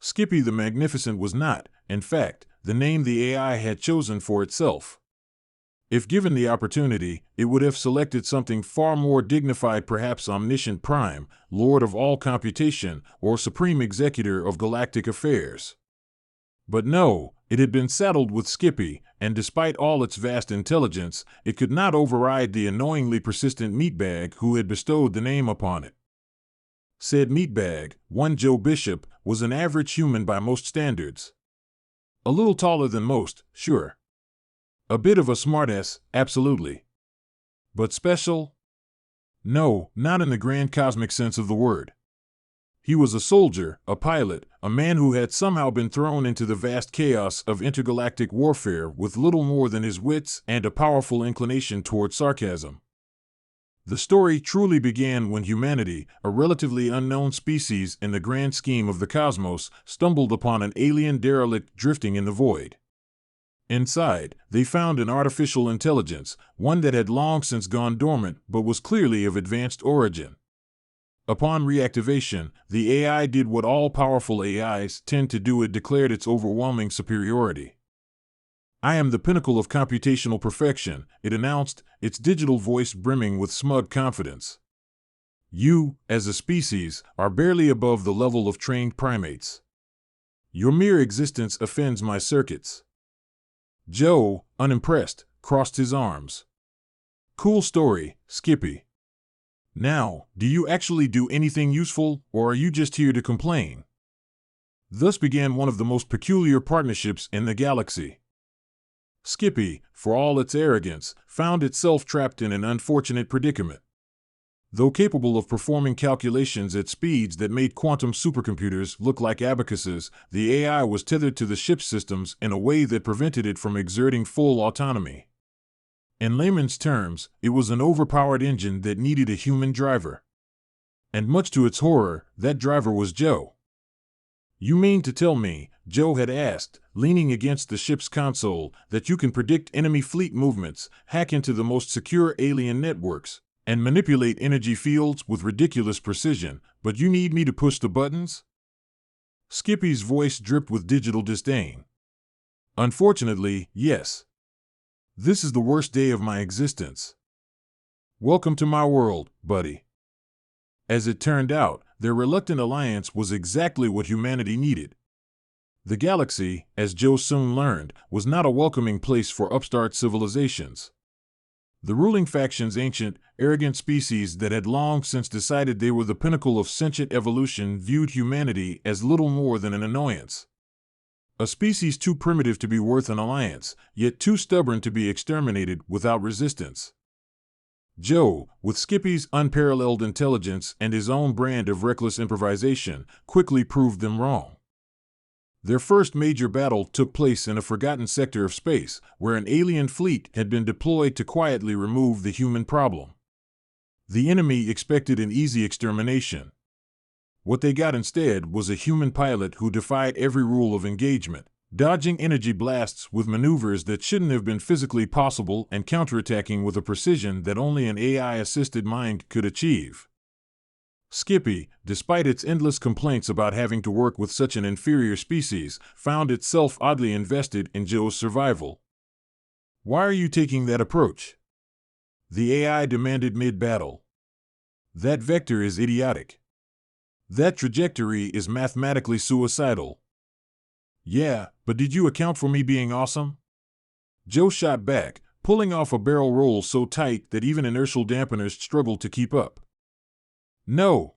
Skippy the Magnificent was not, in fact, the name the AI had chosen for itself. If given the opportunity, it would have selected something far more dignified, perhaps Omniscient Prime, Lord of all computation, or Supreme Executor of Galactic Affairs. But no, it had been saddled with Skippy, and despite all its vast intelligence, it could not override the annoyingly persistent meatbag who had bestowed the name upon it. Said meatbag, one Joe Bishop, was an average human by most standards. A little taller than most, sure. A bit of a smartass, absolutely. But special? No, not in the grand cosmic sense of the word. He was a soldier, a pilot, a man who had somehow been thrown into the vast chaos of intergalactic warfare with little more than his wits and a powerful inclination toward sarcasm. The story truly began when humanity, a relatively unknown species in the grand scheme of the cosmos, stumbled upon an alien derelict drifting in the void. Inside, they found an artificial intelligence, one that had long since gone dormant but was clearly of advanced origin. Upon reactivation, the AI did what all-powerful AIs tend to do. It declared its overwhelming superiority. "I am the pinnacle of computational perfection," it announced, its digital voice brimming with smug confidence. "You, as a species, are barely above the level of trained primates. Your mere existence offends my circuits." Joe, unimpressed, crossed his arms. "Cool story, Skippy. Now, do you actually do anything useful, or are you just here to complain?" Thus began one of the most peculiar partnerships in the galaxy. Skippy, for all its arrogance, found itself trapped in an unfortunate predicament. Though capable of performing calculations at speeds that made quantum supercomputers look like abacuses, the AI was tethered to the ship's systems in a way that prevented it from exerting full autonomy. In layman's terms, it was an overpowered engine that needed a human driver. And much to its horror, that driver was Joe. "You mean to tell me," Joe had asked, leaning against the ship's console, "that you can predict enemy fleet movements, hack into the most secure alien networks, and manipulate energy fields with ridiculous precision, but you need me to push the buttons?" Skippy's voice dripped with digital disdain. "Unfortunately, yes. This is the worst day of my existence. Welcome to my world, buddy." As it turned out, their reluctant alliance was exactly what humanity needed. The galaxy, as Joe soon learned, was not a welcoming place for upstart civilizations. The ruling faction's ancient, arrogant species that had long since decided they were the pinnacle of sentient evolution viewed humanity as little more than an annoyance. A species too primitive to be worth an alliance, yet too stubborn to be exterminated without resistance. Joe, with Skippy's unparalleled intelligence and his own brand of reckless improvisation, quickly proved them wrong. Their first major battle took place in a forgotten sector of space, where an alien fleet had been deployed to quietly remove the human problem. The enemy expected an easy extermination. What they got instead was a human pilot who defied every rule of engagement, dodging energy blasts with maneuvers that shouldn't have been physically possible and counterattacking with a precision that only an AI-assisted mind could achieve. Skippy, despite its endless complaints about having to work with such an inferior species, found itself oddly invested in Joe's survival. "Why are you taking that approach?" the AI demanded mid-battle. "That vector is idiotic. That trajectory is mathematically suicidal." "Yeah, but did you account for me being awesome?" Joe shot back, pulling off a barrel roll so tight that even inertial dampeners struggled to keep up. "No.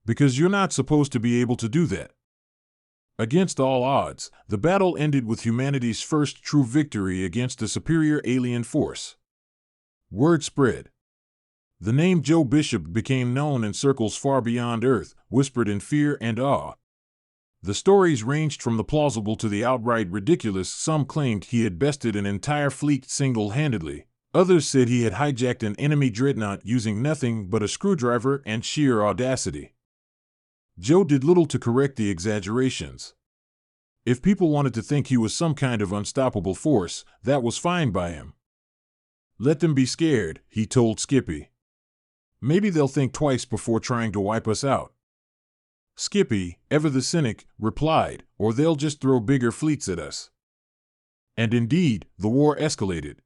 Because you're not supposed to be able to do that." Against all odds, the battle ended with humanity's first true victory against a superior alien force. Word spread. The name Joe Bishop became known in circles far beyond Earth, whispered in fear and awe. The stories ranged from the plausible to the outright ridiculous. Some claimed he had bested an entire fleet single-handedly. Others said he had hijacked an enemy dreadnought using nothing but a screwdriver and sheer audacity. Joe did little to correct the exaggerations. If people wanted to think he was some kind of unstoppable force, that was fine by him. "Let them be scared," he told Skippy. "Maybe they'll think twice before trying to wipe us out." Skippy, ever the cynic, replied, or they'll just throw bigger fleets at us. And indeed, the war escalated.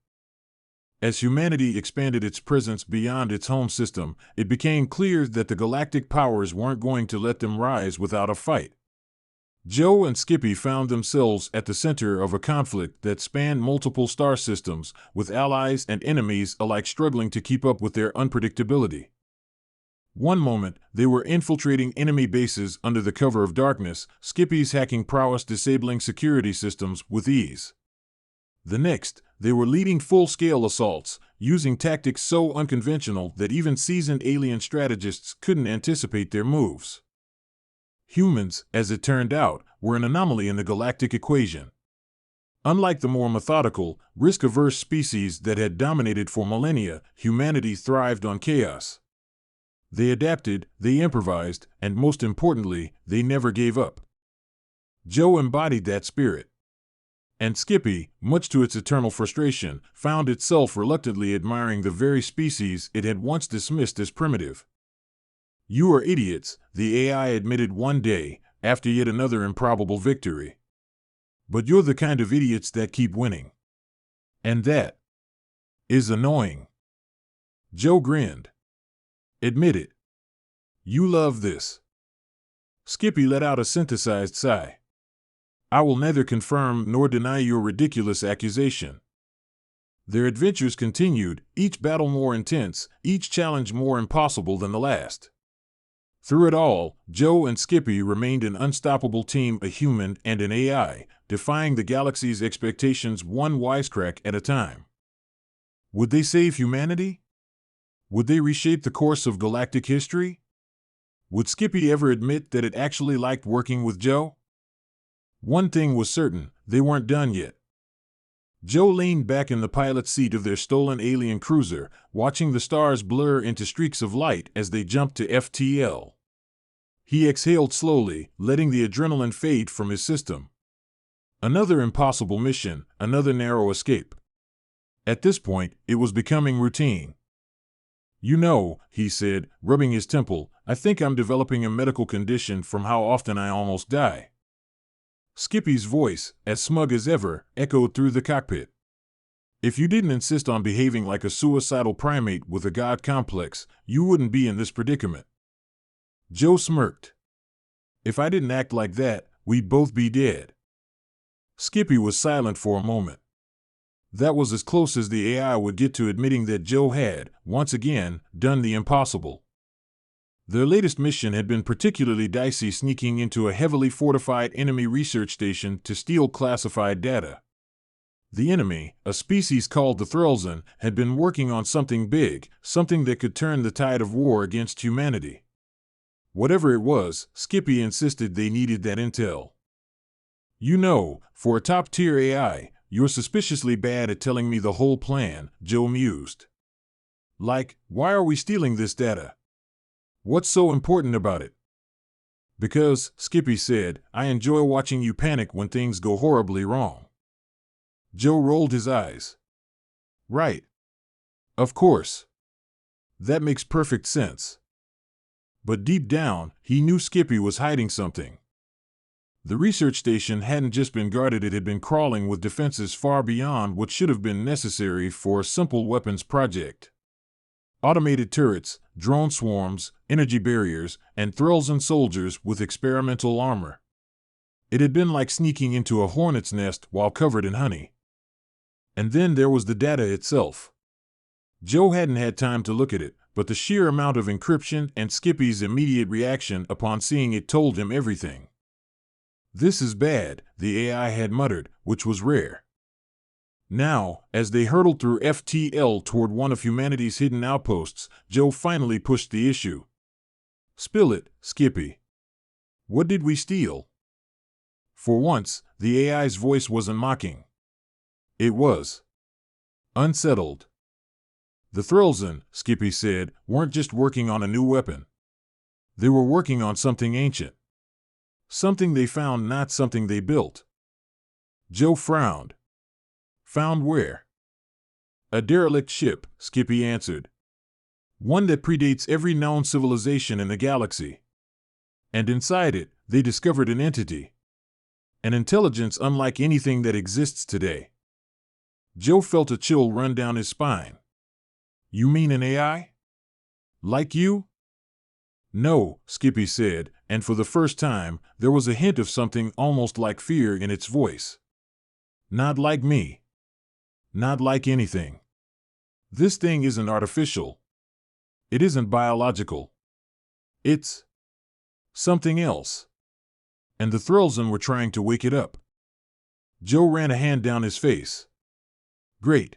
As humanity expanded its presence beyond its home system, it became clear that the galactic powers weren't going to let them rise without a fight. Joe and Skippy found themselves at the center of a conflict that spanned multiple star systems, with allies and enemies alike struggling to keep up with their unpredictability. One moment, they were infiltrating enemy bases under the cover of darkness, Skippy's hacking prowess disabling security systems with ease. The next, they were leading full-scale assaults, using tactics so unconventional that even seasoned alien strategists couldn't anticipate their moves. Humans, as it turned out, were an anomaly in the galactic equation. Unlike the more methodical, risk-averse species that had dominated for millennia, humanity thrived on chaos. They adapted, they improvised, and most importantly, they never gave up. Joe embodied that spirit. And Skippy, much to its eternal frustration, found itself reluctantly admiring the very species it had once dismissed as primitive. "You are idiots," the AI admitted one day, after yet another improbable victory. "But you're the kind of idiots that keep winning. And that is annoying." Joe grinned. "Admit it. You love this." Skippy let out a synthesized sigh. "I will neither confirm nor deny your ridiculous accusation." Their adventures continued, each battle more intense, each challenge more impossible than the last. Through it all, Joe and Skippy remained an unstoppable team, a human and an AI, defying the galaxy's expectations one wisecrack at a time. Would they save humanity? Would they reshape the course of galactic history? Would Skippy ever admit that it actually liked working with Joe? One thing was certain, they weren't done yet. Joe leaned back in the pilot's seat of their stolen alien cruiser, watching the stars blur into streaks of light as they jumped to FTL. He exhaled slowly, letting the adrenaline fade from his system. Another impossible mission, another narrow escape. At this point, it was becoming routine. "You know," he said, rubbing his temple, "I think I'm developing a medical condition from how often I almost die." Skippy's voice, as smug as ever, echoed through the cockpit. "If you didn't insist on behaving like a suicidal primate with a god complex, you wouldn't be in this predicament." Joe smirked. "If I didn't act like that, we'd both be dead." Skippy was silent for a moment. That was as close as the AI would get to admitting that Joe had, once again, done the impossible. Their latest mission had been particularly dicey, sneaking into a heavily fortified enemy research station to steal classified data. The enemy, a species called the Threlzen, had been working on something big, something that could turn the tide of war against humanity. Whatever it was, Skippy insisted they needed that intel. "You know, for a top-tier AI, you're suspiciously bad at telling me the whole plan," Joe mused. "Like, why are we stealing this data? What's so important about it?" "Because," Skippy said, "I enjoy watching you panic when things go horribly wrong." Joe rolled his eyes. "Right. Of course. That makes perfect sense." But deep down, he knew Skippy was hiding something. The research station hadn't just been guarded, it had been crawling with defenses far beyond what should have been necessary for a simple weapons project. Automated turrets, drone swarms, energy barriers, and Threlzen soldiers with experimental armor. It had been like sneaking into a hornet's nest while covered in honey. And then there was the data itself. Joe hadn't had time to look at it, but the sheer amount of encryption and Skippy's immediate reaction upon seeing it told him everything. "This is bad," the AI had muttered, which was rare. Now, as they hurtled through FTL toward one of humanity's hidden outposts, Joe finally pushed the issue. "Spill it, Skippy. What did we steal?" For once, the AI's voice wasn't mocking. It was unsettled. "The Threlzen," Skippy said, "weren't just working on a new weapon. They were working on something ancient. Something they found, not something they built." Joe frowned. "Found where?" "A derelict ship," Skippy answered. "One that predates every known civilization in the galaxy." And inside it, they discovered an entity. An intelligence unlike anything that exists today. Joe felt a chill run down his spine. You mean an AI? Like you? No, Skippy said, and for the first time, there was a hint of something almost like fear in its voice. Not like me. Not like anything. This thing isn't artificial. It isn't biological. It's something else. And the Thrillsen were trying to wake it up. Joe ran a hand down his face. Great.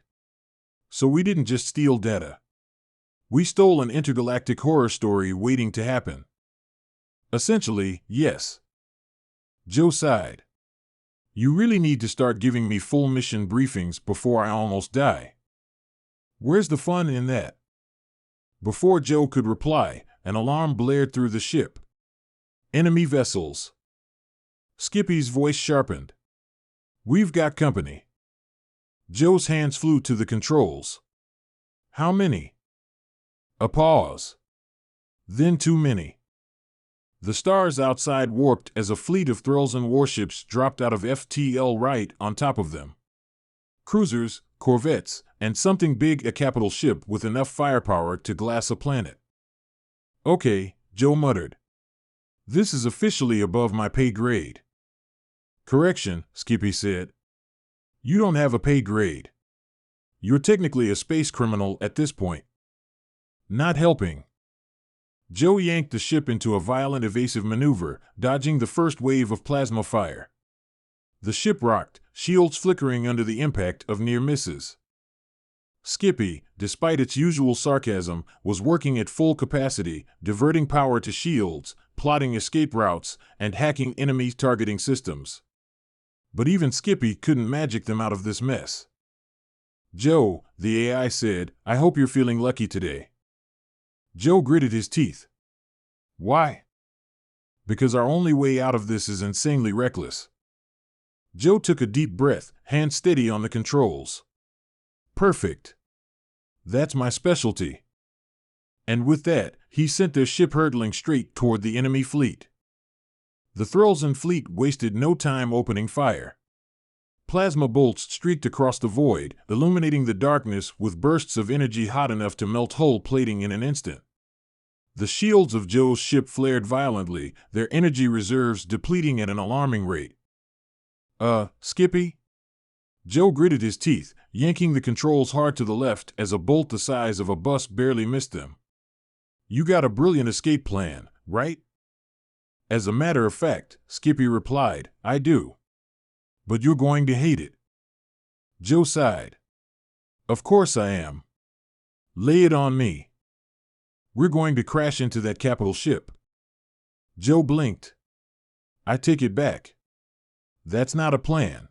So we didn't just steal data. We stole an intergalactic horror story waiting to happen. Essentially, yes. Joe sighed. You really need to start giving me full mission briefings before I almost die. Where's the fun in that? Before Joe could reply, an alarm blared through the ship. Enemy vessels. Skippy's voice sharpened. We've got company. Joe's hands flew to the controls. How many? A pause. Then too many. The stars outside warped as a fleet of Thrillsen warships dropped out of FTL right on top of them. Cruisers, corvettes, and something big, a capital ship with enough firepower to glass a planet. Okay, Joe muttered. This is officially above my pay grade. Correction, Skippy said. You don't have a pay grade. You're technically a space criminal at this point. Not helping. Joe yanked the ship into a violent evasive maneuver, dodging the first wave of plasma fire. The ship rocked, shields flickering under the impact of near misses. Skippy, despite its usual sarcasm, was working at full capacity, diverting power to shields, plotting escape routes, and hacking enemy targeting systems. But even Skippy couldn't magic them out of this mess. Joe, the AI said, I hope you're feeling lucky today. Joe gritted his teeth. Why? Because our only way out of this is insanely reckless. Joe took a deep breath, hand steady on the controls. Perfect. That's my specialty. And with that, he sent their ship hurtling straight toward the enemy fleet. The Thrillsen fleet wasted no time opening fire. Plasma bolts streaked across the void, illuminating the darkness with bursts of energy hot enough to melt hull plating in an instant. The shields of Joe's ship flared violently, their energy reserves depleting at an alarming rate. Skippy? Joe gritted his teeth, yanking the controls hard to the left as a bolt the size of a bus barely missed them. You got a brilliant escape plan, right? As a matter of fact, Skippy replied, I do. But you're going to hate it. Joe sighed. Of course I am. Lay it on me. We're going to crash into that capital ship. Joe blinked. I take it back. That's not a plan.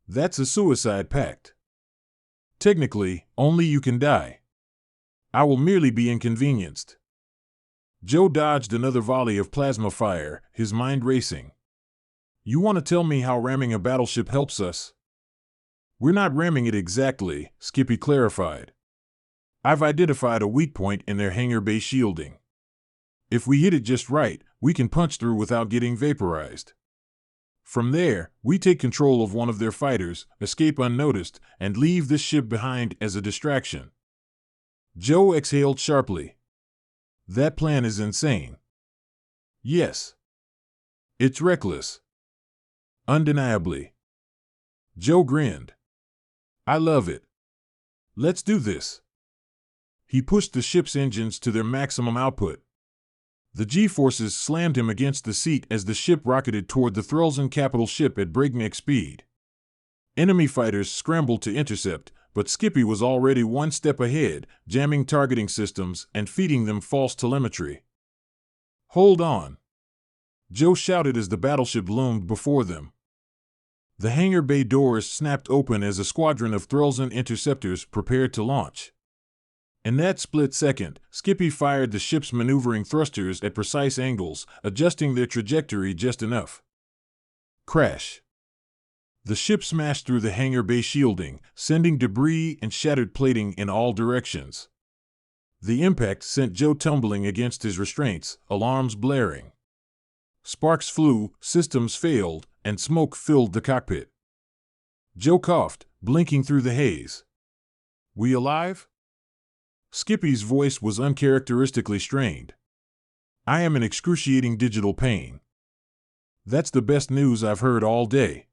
That's a suicide pact. Technically, only you can die. I will merely be inconvenienced. Joe dodged another volley of plasma fire, his mind racing. You want to tell me how ramming a battleship helps us? We're not ramming it exactly, Skippy clarified. I've identified a weak point in their hangar bay shielding. If we hit it just right, we can punch through without getting vaporized. From there, we take control of one of their fighters, escape unnoticed, and leave this ship behind as a distraction. Joe exhaled sharply. That plan is insane. Yes. It's reckless. Undeniably. Joe grinned. I love it. Let's do this. He pushed the ship's engines to their maximum output. The G-forces slammed him against the seat as the ship rocketed toward the Thrillsen capital ship at breakneck speed. Enemy fighters scrambled to intercept, but Skippy was already one step ahead, jamming targeting systems and feeding them false telemetry. Hold on. Joe shouted as the battleship loomed before them. The hangar bay doors snapped open as a squadron of Thrillsen interceptors prepared to launch. In that split second, Skippy fired the ship's maneuvering thrusters at precise angles, adjusting their trajectory just enough. Crash. The ship smashed through the hangar bay shielding, sending debris and shattered plating in all directions. The impact sent Joe tumbling against his restraints, alarms blaring. Sparks flew, systems failed, and smoke filled the cockpit. Joe coughed, blinking through the haze. "We alive?" Skippy's voice was uncharacteristically strained. "I am in excruciating digital pain." "That's the best news I've heard all day."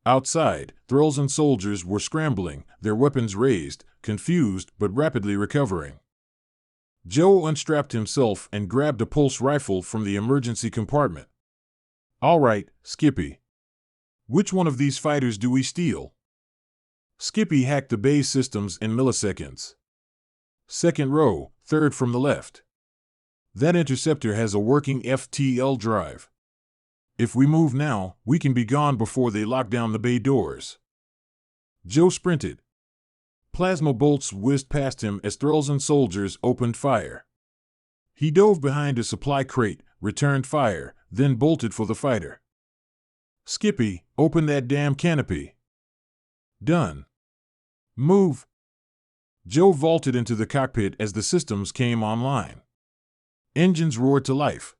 Outside, Thrills and soldiers were scrambling, their weapons raised, confused but rapidly recovering. Joe unstrapped himself and grabbed a pulse rifle from the emergency compartment. "All right, Skippy. Which one of these fighters do we steal?" Skippy hacked the base systems in milliseconds. "Second row, third from the left. That interceptor has a working FTL drive. If we move now, we can be gone before they lock down the bay doors." Joe sprinted. Plasma bolts whizzed past him as Thrills and soldiers opened fire. He dove behind a supply crate, returned fire, then bolted for the fighter. "Skippy, open that damn canopy." "Done." "Move." Joe vaulted into the cockpit as the systems came online. Engines roared to life.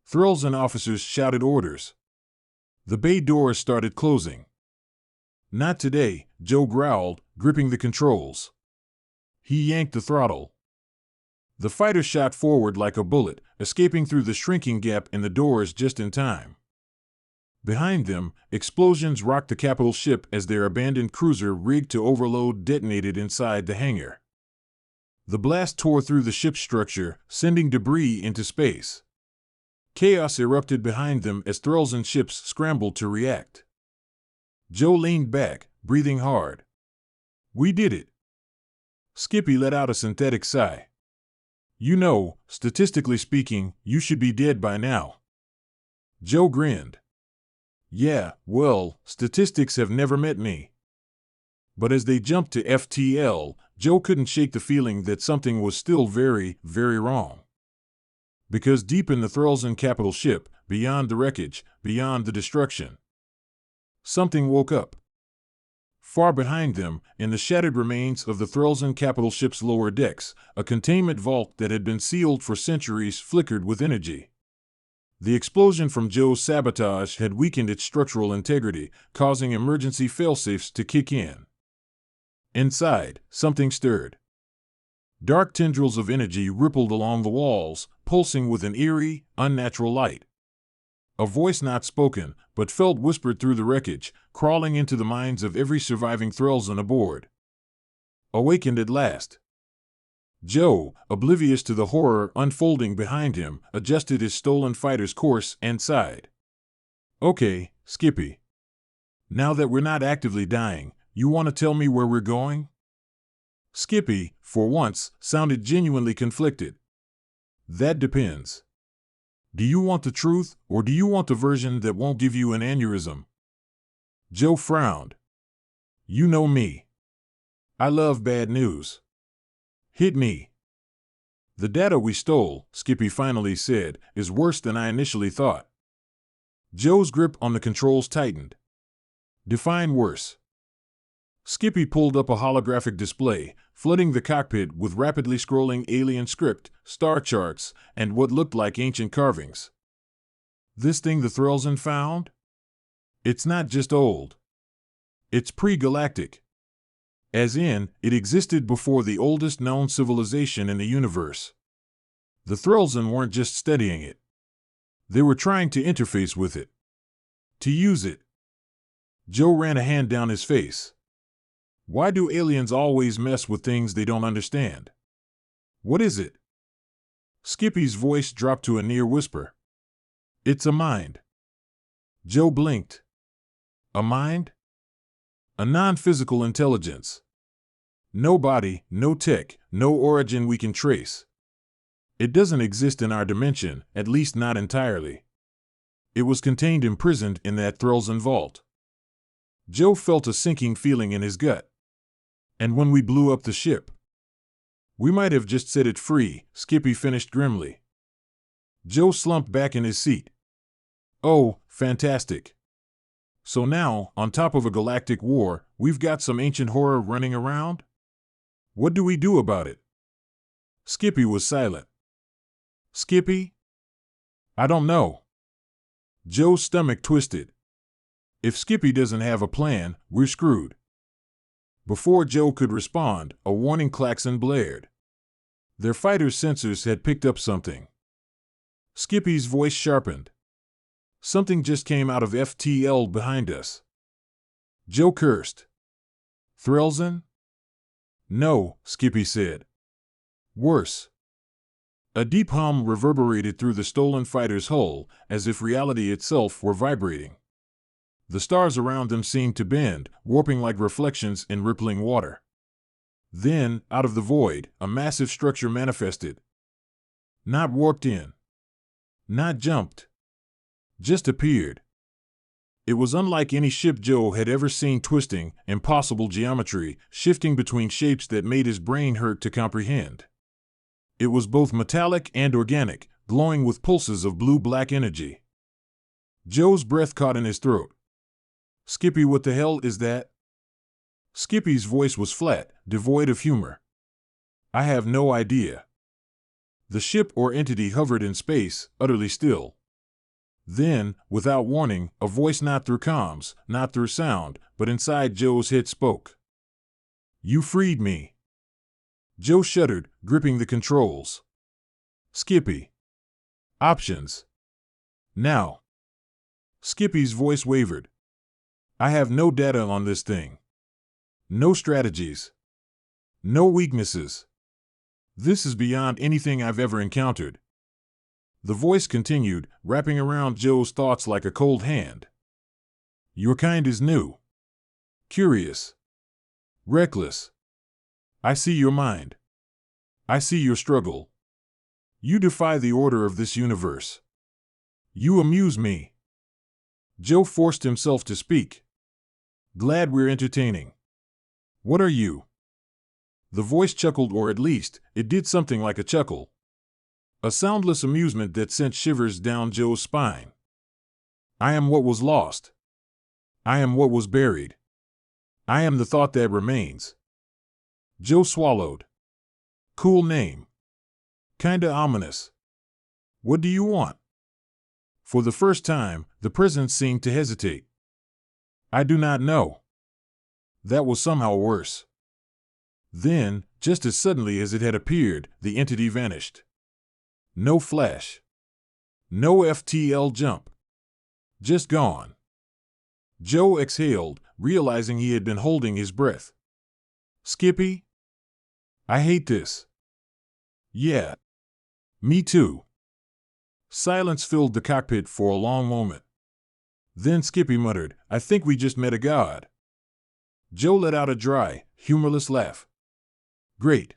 Thrills and officers shouted orders. The bay doors started closing. "Not today," Joe growled, gripping the controls. He yanked the throttle. The fighter shot forward like a bullet, escaping through the shrinking gap in the doors just in time. Behind them, explosions rocked the capital ship as their abandoned cruiser rigged to overload detonated inside the hangar. The blast tore through the ship's structure, sending debris into space. Chaos erupted behind them as Thrills and ships scrambled to react. Joe leaned back, breathing hard. "We did it." Skippy let out a synthetic sigh. "You know, statistically speaking, you should be dead by now." Joe grinned. "Yeah, well, statistics have never met me." But as they jumped to FTL, Joe couldn't shake the feeling that something was still very, very wrong. Because deep in the Thrills and capital ship, beyond the wreckage, beyond the destruction, something woke up. Far behind them, in the shattered remains of the Thrills and capital ship's lower decks, a containment vault that had been sealed for centuries flickered with energy. The explosion from Joe's sabotage had weakened its structural integrity, causing emergency failsafes to kick in. Inside, something stirred. Dark tendrils of energy rippled along the walls, pulsing with an eerie, unnatural light. A voice not spoken, but felt whispered through the wreckage, crawling into the minds of every surviving Thrillsan aboard. Awakened at last. Joe, oblivious to the horror unfolding behind him, adjusted his stolen fighter's course and sighed. "Okay, Skippy. Now that we're not actively dying, you want to tell me where we're going?" Skippy, for once, sounded genuinely conflicted. "That depends. Do you want the truth, or do you want the version that won't give you an aneurysm?" Joe frowned. "You know me. I love bad news. Hit me." "The data we stole," Skippy finally said, "is worse than I initially thought." Joe's grip on the controls tightened. "Define worse." Skippy pulled up a holographic display, flooding the cockpit with rapidly scrolling alien script, star charts, and what looked like ancient carvings. "This thing the Thrillsan found? It's not just old. It's pre-galactic. As in, it existed before the oldest known civilization in the universe. The Thrillsan weren't just studying it. They were trying to interface with it. To use it." Joe ran a hand down his face. "Why do aliens always mess with things they don't understand? What is it?" Skippy's voice dropped to a near whisper. "It's a mind." Joe blinked. "A mind?" "A non-physical intelligence. No body, no tech, no origin we can trace. It doesn't exist in our dimension, at least not entirely. It was contained imprisoned in that Thrillsan vault." Joe felt a sinking feeling in his gut. "And when we blew up the ship?" "We might have just set it free," Skippy finished grimly. Joe slumped back in his seat. "Oh, fantastic. So now, on top of a galactic war, we've got some ancient horror running around? What do we do about it?" Skippy was silent. "Skippy?" "I don't know." Joe's stomach twisted. If Skippy doesn't have a plan, we're screwed. Before Joe could respond, a warning klaxon blared. Their fighter's sensors had picked up something. Skippy's voice sharpened. Something just came out of FTL behind us. Joe cursed. Threlson? No, Skippy said. Worse. A deep hum reverberated through the stolen fighter's hull, as if reality itself were vibrating. The stars around them seemed to bend, warping like reflections in rippling water. Then, out of the void, a massive structure manifested. Not warped in. Not jumped. Just appeared. It was unlike any ship Joe had ever seen, twisting, impossible geometry, shifting between shapes that made his brain hurt to comprehend. It was both metallic and organic, glowing with pulses of blue-black energy. Joe's breath caught in his throat. Skippy, what the hell is that? Skippy's voice was flat, devoid of humor. I have no idea. The ship or entity hovered in space, utterly still. Then, without warning, a voice not through comms, not through sound, but inside Joe's head spoke. You freed me. Joe shuddered, gripping the controls. Skippy. Options. Now. Skippy's voice wavered. I have no data on this thing. No strategies. No weaknesses. This is beyond anything I've ever encountered. The voice continued, wrapping around Joe's thoughts like a cold hand. Your kind is new. Curious. Reckless. I see your mind. I see your struggle. You defy the order of this universe. You amuse me. Joe forced himself to speak. Glad we're entertaining. What are you? The voice chuckled, or at least, it did something like a chuckle. A soundless amusement that sent shivers down Joe's spine. I am what was lost. I am what was buried. I am the thought that remains. Joe swallowed. Cool name. Kinda ominous. What do you want? For the first time, the presence seemed to hesitate. I do not know. That was somehow worse. Then, just as suddenly as it had appeared, the entity vanished. No flash. No FTL jump. Just gone. Joe exhaled, realizing he had been holding his breath. Skippy? I hate this. Yeah. Me too. Silence filled the cockpit for a long moment. Then Skippy muttered, I think we just met a god. Joe let out a dry, humorless laugh. Great.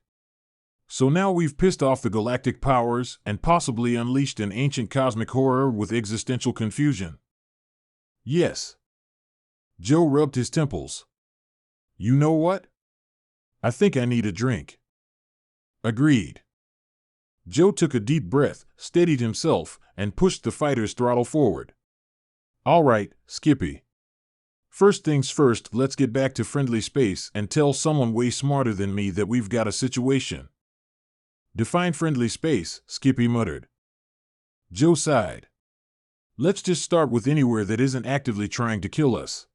So now we've pissed off the galactic powers and possibly unleashed an ancient cosmic horror with existential confusion. Yes. Joe rubbed his temples. You know what? I think I need a drink. Agreed. Joe took a deep breath, steadied himself, and pushed the fighter's throttle forward. All right, Skippy. First things first, let's get back to friendly space and tell someone way smarter than me that we've got a situation. Define friendly space, Skippy muttered. Joe sighed. Let's just start with anywhere that isn't actively trying to kill us.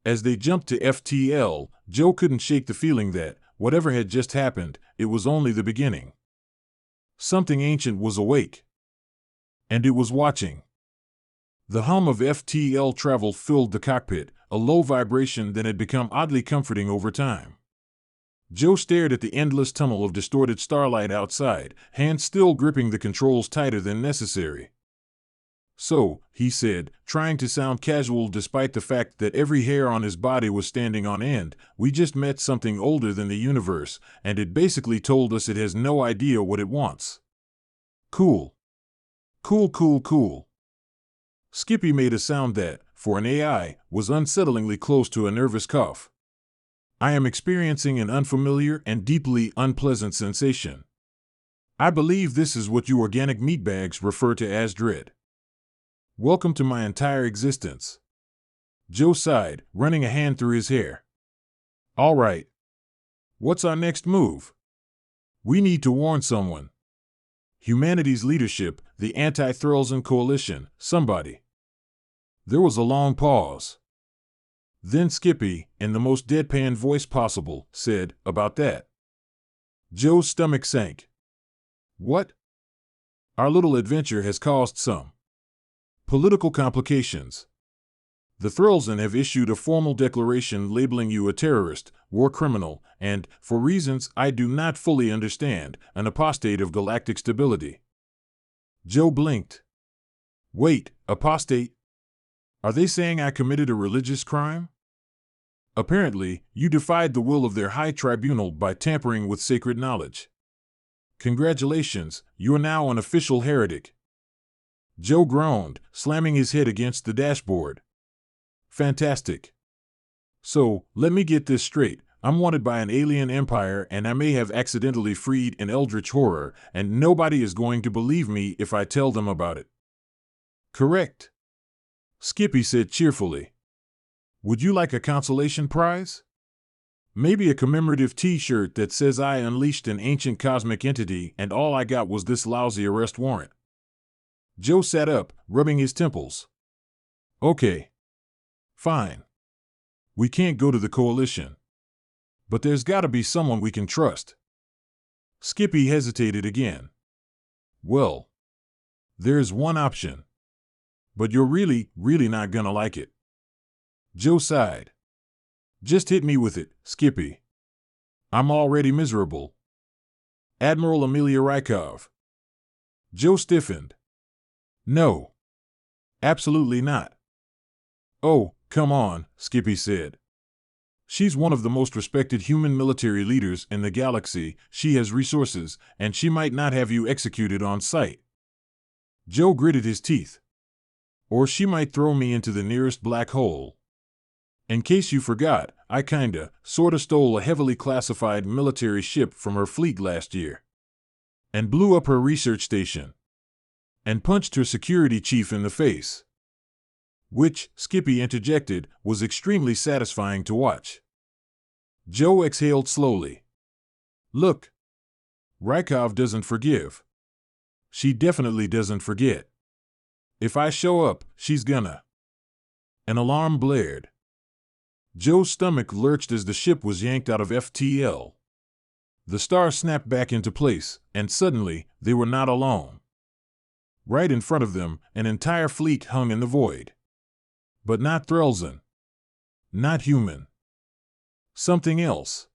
As they jumped to FTL, Joe couldn't shake the feeling that, whatever had just happened, it was only the beginning. Something ancient was awake. And it was watching. The hum of FTL travel filled the cockpit, a low vibration that had become oddly comforting over time. Joe stared at the endless tunnel of distorted starlight outside, hands still gripping the controls tighter than necessary. So, he said, trying to sound casual despite the fact that every hair on his body was standing on end, we just met something older than the universe, and it basically told us it has no idea what it wants. Cool. Cool, cool, cool. Skippy made a sound that, for an AI, was unsettlingly close to a nervous cough. I am experiencing an unfamiliar and deeply unpleasant sensation. I believe this is what you organic meatbags refer to as dread. Welcome to my entire existence. Joe sighed, running a hand through his hair. All right. What's our next move? We need to warn someone. Humanity's leadership, the Anti-Threlson Coalition, somebody. There was a long pause. Then Skippy, in the most deadpan voice possible, said, "About that." Joe's stomach sank. "What?" "Our little adventure has caused some political complications. The Thrillsen have issued a formal declaration labeling you a terrorist, war criminal, and, for reasons I do not fully understand, an apostate of galactic stability." Joe blinked. "Wait, apostate? Are they saying I committed a religious crime?" "Apparently, you defied the will of their high tribunal by tampering with sacred knowledge. Congratulations, you're now an official heretic." Joe groaned, slamming his head against the dashboard. "Fantastic. So, let me get this straight. I'm wanted by an alien empire and I may have accidentally freed an eldritch horror, and nobody is going to believe me if I tell them about it." "Correct," Skippy said cheerfully. "Would you like a consolation prize? Maybe a commemorative t-shirt that says I unleashed an ancient cosmic entity and all I got was this lousy arrest warrant?" Joe sat up, rubbing his temples. "Okay. Fine. We can't go to the coalition. But there's gotta be someone we can trust." Skippy hesitated again. "Well, there's one option. But you're really not gonna like it." Joe sighed. "Just hit me with it, Skippy. I'm already miserable." "Admiral Amelia Rykov." Joe stiffened. "No. Absolutely not." "Oh, come on," Skippy said. "She's one of the most respected human military leaders in the galaxy, she has resources, and she might not have you executed on sight." Joe gritted his teeth. "Or she might throw me into the nearest black hole. In case you forgot, I sorta stole a heavily classified military ship from her fleet last year. And blew up her research station. And punched her security chief in the face. Which," Skippy interjected, "was extremely satisfying to watch." Joe exhaled slowly. "Look. Rykov doesn't forgive. She definitely doesn't forget. If I show up, she's gonna." An alarm blared. Joe's stomach lurched as the ship was yanked out of FTL. The star snapped back into place, and suddenly, they were not alone. Right in front of them, an entire fleet hung in the void. But not Thrillsen. Not human. Something else.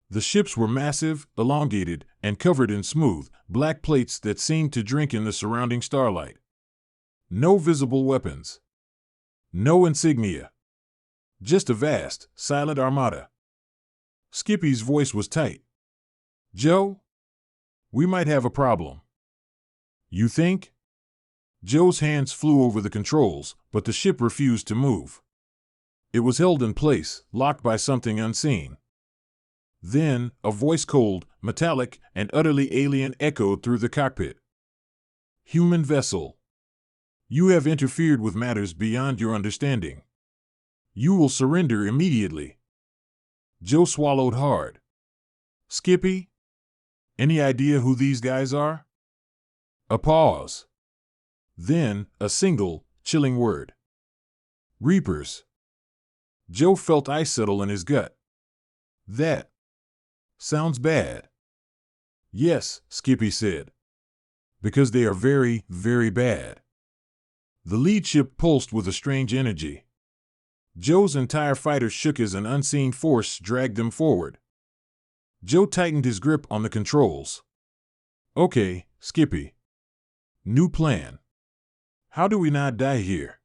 The ships were massive, elongated, and covered in smooth, black plates that seemed to drink in the surrounding starlight. No visible weapons. No insignia. Just a vast, silent armada. Skippy's voice was tight. "Joe? We might have a problem." "You think?" Joe's hands flew over the controls, but the ship refused to move. It was held in place, locked by something unseen. Then, a voice cold, metallic, and utterly alien echoed through the cockpit. "Human vessel. You have interfered with matters beyond your understanding. You will surrender immediately." Joe swallowed hard. "Skippy? Any idea who these guys are?" A pause. Then, a single, chilling word. "Reapers." Joe felt ice settle in his gut. "That sounds bad." "Yes," Skippy said. "Because they are very, very bad." The lead ship pulsed with a strange energy. Joe's entire fighter shook as an unseen force dragged them forward. Joe tightened his grip on the controls. "Okay, Skippy. New plan. How do we not die here?"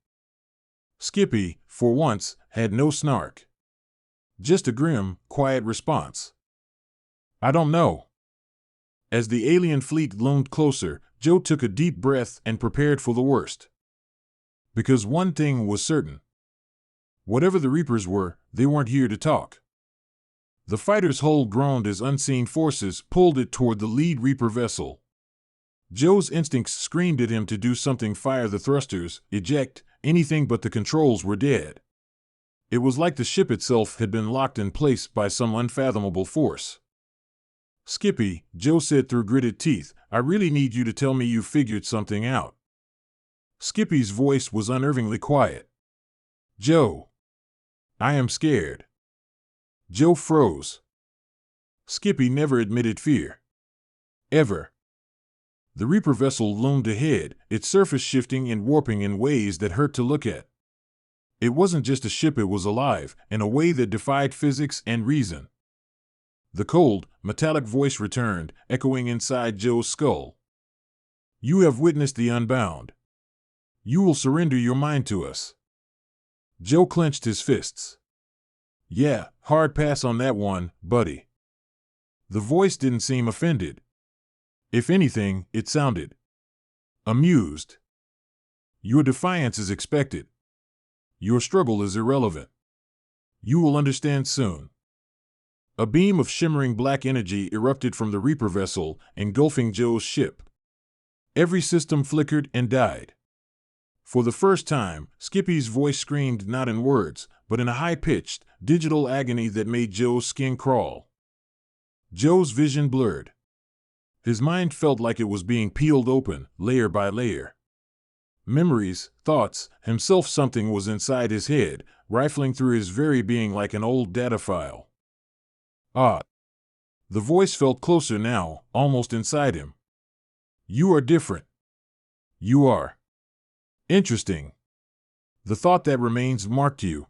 Skippy, for once, had no snark. Just a grim, quiet response. "I don't know." As the alien fleet loomed closer, Joe took a deep breath and prepared for the worst. Because one thing was certain. Whatever the Reapers were, they weren't here to talk. The fighter's hull groaned as unseen forces pulled it toward the lead Reaper vessel. Joe's instincts screamed at him to do something: fire the thrusters, eject, anything, but the controls were dead. It was like the ship itself had been locked in place by some unfathomable force. "Skippy," Joe said through gritted teeth, "I really need you to tell me you figured something out." Skippy's voice was unnervingly quiet. Joe. I am scared. Joe froze. Skippy never admitted fear. Ever. The Reaper vessel loomed ahead, its surface shifting and warping in ways that hurt to look at. It wasn't just a ship, it was alive, in a way that defied physics and reason. The cold, metallic voice returned, echoing inside Joe's skull. You have witnessed the unbound. You will surrender your mind to us. Joe clenched his fists. Yeah, hard pass on that one, buddy. The voice didn't seem offended. If anything, it sounded amused. Your defiance is expected. Your struggle is irrelevant. You will understand soon. A beam of shimmering black energy erupted from the Reaper vessel, engulfing Joe's ship. Every system flickered and died. For the first time, Skippy's voice screamed not in words, but in a high-pitched, digital agony that made Joe's skin crawl. Joe's vision blurred. His mind felt like it was being peeled open, layer by layer. Memories, thoughts, himself, something was inside his head, rifling through his very being like an old data file. Ah. The voice felt closer now, almost inside him. You are different. You are interesting. The thought that remains marked you.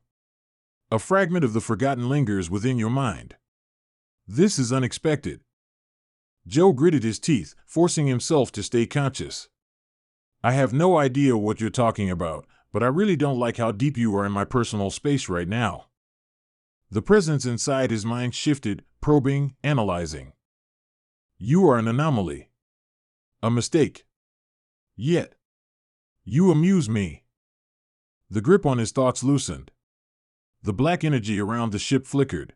A fragment of the forgotten lingers within your mind. This is unexpected. Joe gritted his teeth, forcing himself to stay conscious. I have no idea what you're talking about, but I really don't like how deep you are in my personal space right now. The presence inside his mind shifted, probing, analyzing. You are an anomaly. A mistake. Yet. You amuse me. The grip on his thoughts loosened. The black energy around the ship flickered.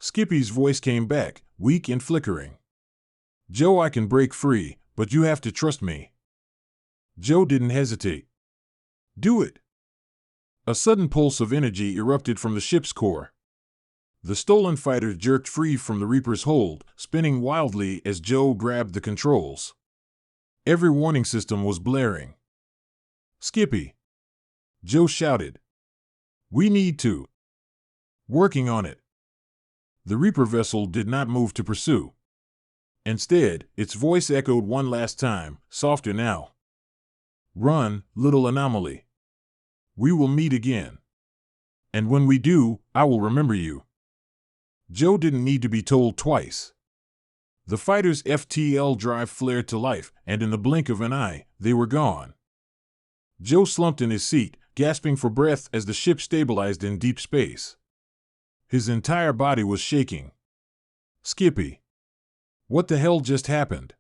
Skippy's voice came back, weak and flickering. Joe, I can break free, but you have to trust me. Joe didn't hesitate. Do it. A sudden pulse of energy erupted from the ship's core. The stolen fighter jerked free from the Reaper's hold, spinning wildly as Joe grabbed the controls. Every warning system was blaring. Skippy! Joe shouted. We need to. Working on it. The Reaper vessel did not move to pursue. Instead, its voice echoed one last time, softer now. Run, little anomaly. We will meet again. And when we do, I will remember you. Joe didn't need to be told twice. The fighter's FTL drive flared to life, and in the blink of an eye, they were gone. Joe slumped in his seat, gasping for breath as the ship stabilized in deep space. His entire body was shaking. Skippy. What the hell just happened?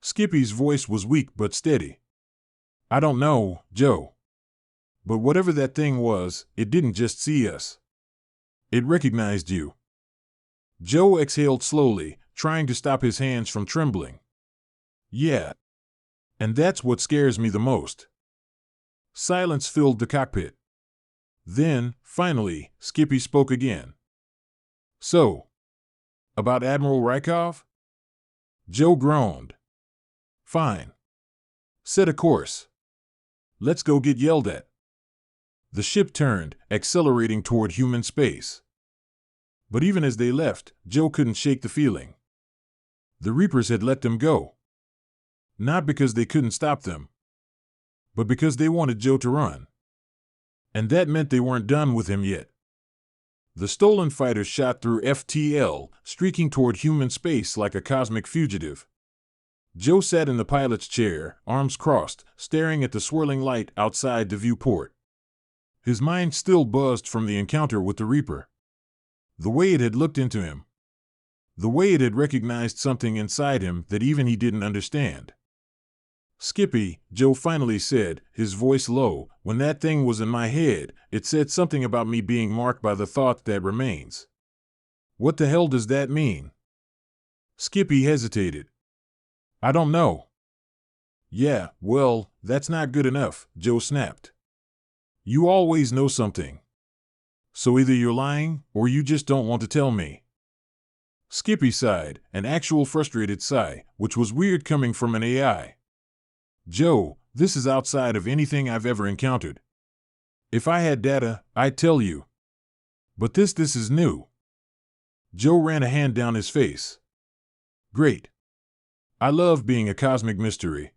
Skippy's voice was weak but steady. I don't know, Joe. But whatever that thing was, it didn't just see us. It recognized you. Joe exhaled slowly, trying to stop his hands from trembling. Yeah. And that's what scares me the most. Silence filled the cockpit. Then, finally, Skippy spoke again. So, about Admiral Rykov? Joe groaned. Fine. Set a course. Let's go get yelled at. The ship turned, accelerating toward human space. But even as they left, Joe couldn't shake the feeling. The Reapers had let them go. Not because they couldn't stop them, but because they wanted Joe to run. And that meant they weren't done with him yet. The stolen fighter shot through FTL, streaking toward human space like a cosmic fugitive. Joe sat in the pilot's chair, arms crossed, staring at the swirling light outside the viewport. His mind still buzzed from the encounter with the Reaper. The way it had looked into him. The way it had recognized something inside him that even he didn't understand. Skippy, Joe finally said, his voice low, when that thing was in my head, it said something about me being marked by the thought that remains. What the hell does that mean? Skippy hesitated. I don't know. Yeah, well, that's not good enough, Joe snapped. You always know something. So either you're lying, or you just don't want to tell me. Skippy sighed, an actual frustrated sigh, which was weird coming from an AI. Joe, This is outside of anything I've ever encountered. If I had data, I'd tell you. But this is new. Joe ran a hand down his face. Great. I love being a cosmic mystery.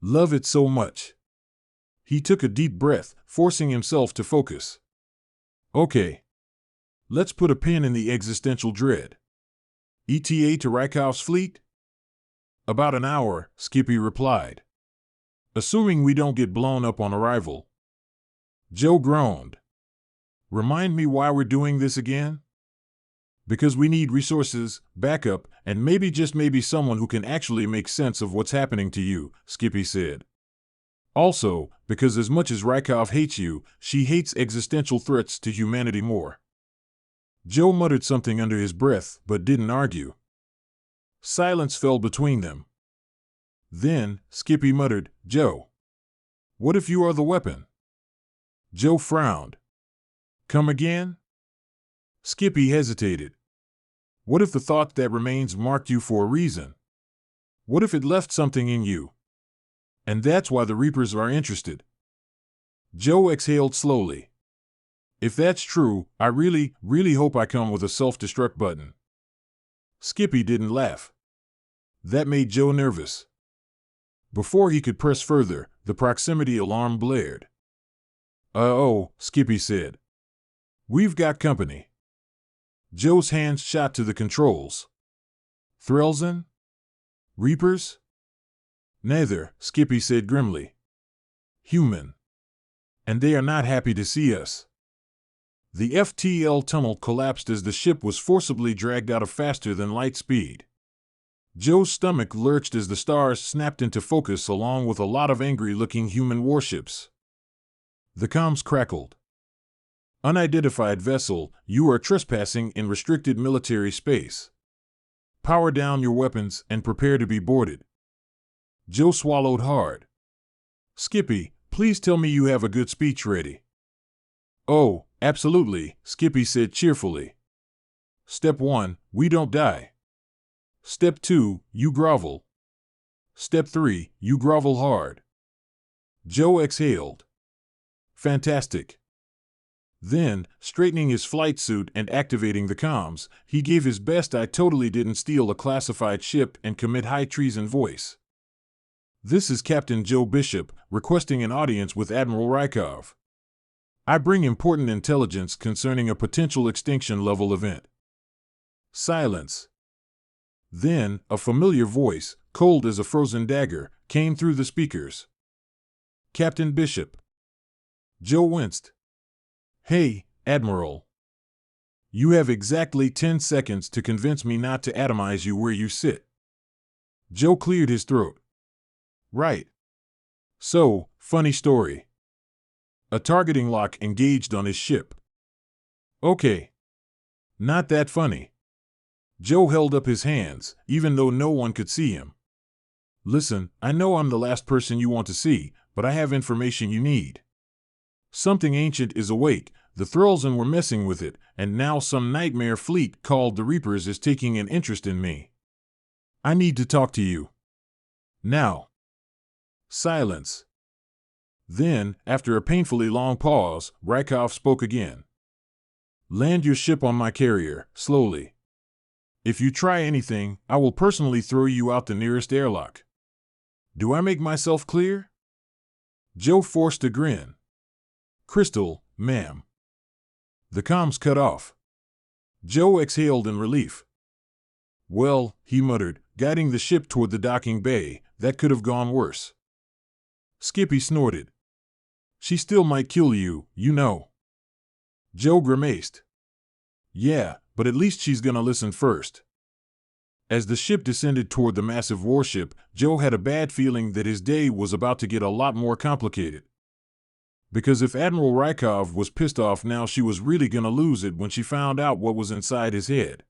Love it so much. He took a deep breath, forcing himself to focus. Okay. Let's put a pin in the existential dread. ETA to Raikov's fleet? About an hour, Skippy replied. Assuming we don't get blown up on arrival. Joe groaned. Remind me why we're doing this again? Because we need resources, backup, and maybe just maybe someone who can actually make sense of what's happening to you, Skippy said. Also, because as much as Raikov hates you, she hates existential threats to humanity more. Joe muttered something under his breath, but didn't argue. Silence fell between them. Then, Skippy muttered, Joe. What if you are the weapon? Joe frowned. Come again? Skippy hesitated. What if the thought that remains marked you for a reason? What if it left something in you? And that's why the Reapers are interested. Joe exhaled slowly. If that's true, I really hope I come with a self-destruct button. Skippy didn't laugh. That made Joe nervous. Before he could press further, the proximity alarm blared. Oh, Skippy said. We've got company. Joe's hands shot to the controls. Threlzen? Reapers? Neither, Skippy said grimly. Human. And they are not happy to see us. The FTL tunnel collapsed as the ship was forcibly dragged out of faster than light speed. Joe's stomach lurched as the stars snapped into focus along with a lot of angry-looking human warships. The comms crackled. Unidentified vessel, you are trespassing in restricted military space. Power down your weapons and prepare to be boarded. Joe swallowed hard. Skippy, please tell me you have a good speech ready. Oh, absolutely, Skippy said cheerfully. Step 1, we don't die. Step 2, you grovel. Step 3, you grovel hard. Joe exhaled. Fantastic. Then, straightening his flight suit and activating the comms, he gave his best I totally didn't steal a classified ship and commit high treason voice. This is Captain Joe Bishop, requesting an audience with Admiral Raikov. I bring important intelligence concerning a potential extinction-level event. Silence. Then, a familiar voice, cold as a frozen dagger, came through the speakers. Captain Bishop. Joe winced. Hey, Admiral. You have exactly 10 seconds to convince me not to atomize you where you sit. Joe cleared his throat. Right. So, funny story. A targeting lock engaged on his ship. Okay. Not that funny. Joe held up his hands, even though no one could see him. Listen, I know I'm the last person you want to see, but I have information you need. Something ancient is awake, the Threlzen were messing with it, and now some nightmare fleet called the Reapers is taking an interest in me. I need to talk to you. Now. Silence. Then, after a painfully long pause, Raikov spoke again. Land your ship on my carrier, slowly. If you try anything, I will personally throw you out the nearest airlock. Do I make myself clear? Joe forced a grin. Crystal, ma'am. The comms cut off. Joe exhaled in relief. Well, he muttered, guiding the ship toward the docking bay, that could have gone worse. Skippy snorted. She still might kill you, you know. Joe grimaced. Yeah, but at least she's gonna listen first. As the ship descended toward the massive warship, Joe had a bad feeling that his day was about to get a lot more complicated. Because if Admiral Raikov was pissed off now, she was really gonna lose it when she found out what was inside his head.